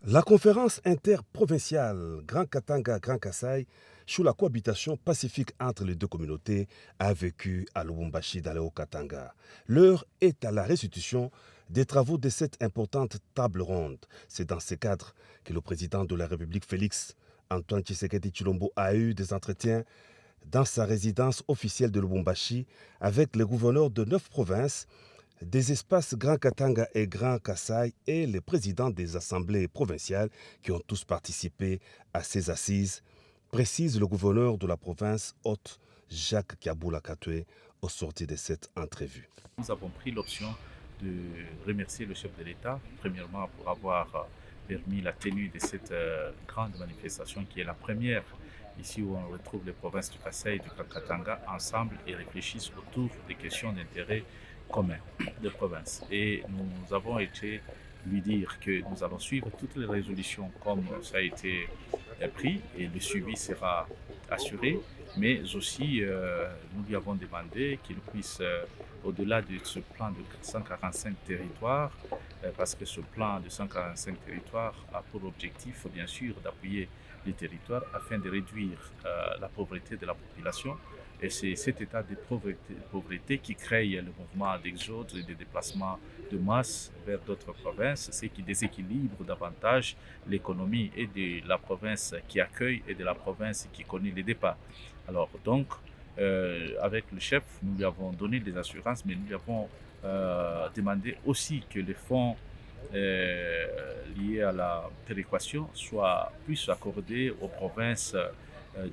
La conférence interprovinciale Grand Katanga-Grand Kasaï sur la cohabitation pacifique entre les deux communautés a vécu à Lubumbashi dans le Haut-Katanga. L'heure est à la restitution des travaux de cette importante table ronde. C'est dans ce cadre que le président de la République, Félix Antoine Tshisekedi Tshilombo, a eu des entretiens dans sa résidence officielle de Lubumbashi avec les gouverneurs de 9 provinces, des espaces Grand Katanga et Grand Kasaï et les présidents des assemblées provinciales qui ont tous participé à ces assises, précise le gouverneur de la province haute, Jacques Kiaboula Katoué, au sortir de cette entrevue. Nous avons pris l'option de remercier le chef de l'État, premièrement pour avoir permis la tenue de cette grande manifestation qui est la première ici où on retrouve les provinces du Kasaï et du Grand Katanga ensemble et réfléchissent autour des questions d'intérêt commun de province. Et nous avons été lui dire que nous allons suivre toutes les résolutions comme ça a été pris et le suivi sera assuré, mais aussi nous lui avons demandé qu'il puisse, au-delà de ce plan de 145 territoires, parce que ce plan de 145 territoires a pour objectif bien sûr d'appuyer les territoires afin de réduire la pauvreté de la population. Et c'est cet état de pauvreté qui crée le mouvement d'exode et de déplacement de masse vers d'autres provinces, ce qui déséquilibre davantage l'économie et de la province qui accueille et de la province qui connaît les départs. Alors donc, avec le chef, nous lui avons donné des assurances, mais nous lui avons demandé aussi que les fonds liés à la péréquation puissent accordés aux provinces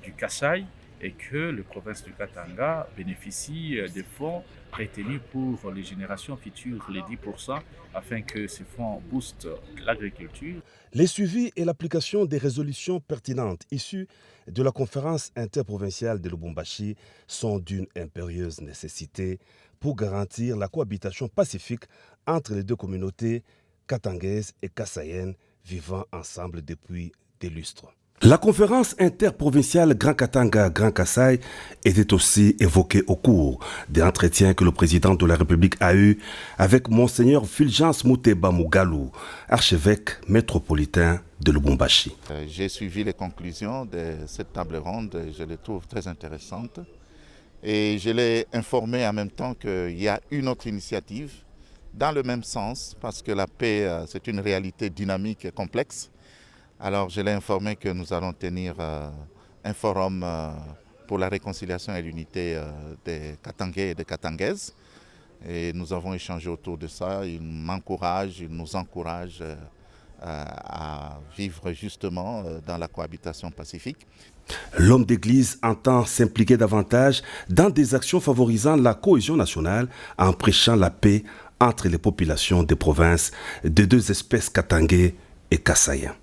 du Kasaï, et que les provinces du Katanga bénéficient des fonds retenus pour les générations futures, les 10%, afin que ces fonds boostent l'agriculture. Les suivis et l'application des résolutions pertinentes issues de la conférence interprovinciale de Lubumbashi sont d'une impérieuse nécessité pour garantir la cohabitation pacifique entre les deux communautés katangaises et kassaïennes vivant ensemble depuis des lustres. La conférence interprovinciale Grand Katanga-Grand Kasaï était aussi évoquée au cours des entretiens que le président de la République a eu avec Monseigneur Fulgence Muteba Mugalu, archevêque métropolitain de Lubumbashi. J'ai suivi les conclusions de cette table ronde, je les trouve très intéressantes. Et je l'ai informé en même temps qu'il y a une autre initiative dans le même sens, parce que la paix, c'est une réalité dynamique et complexe. Alors je l'ai informé que nous allons tenir un forum pour la réconciliation et l'unité des Katangais et des Katangaises. Et nous avons échangé autour de ça. Il m'encourage, il nous encourage à vivre justement dans la cohabitation pacifique. L'homme d'église entend s'impliquer davantage dans des actions favorisant la cohésion nationale en prêchant la paix entre les populations des provinces des deux espèces katangais et kassaïens.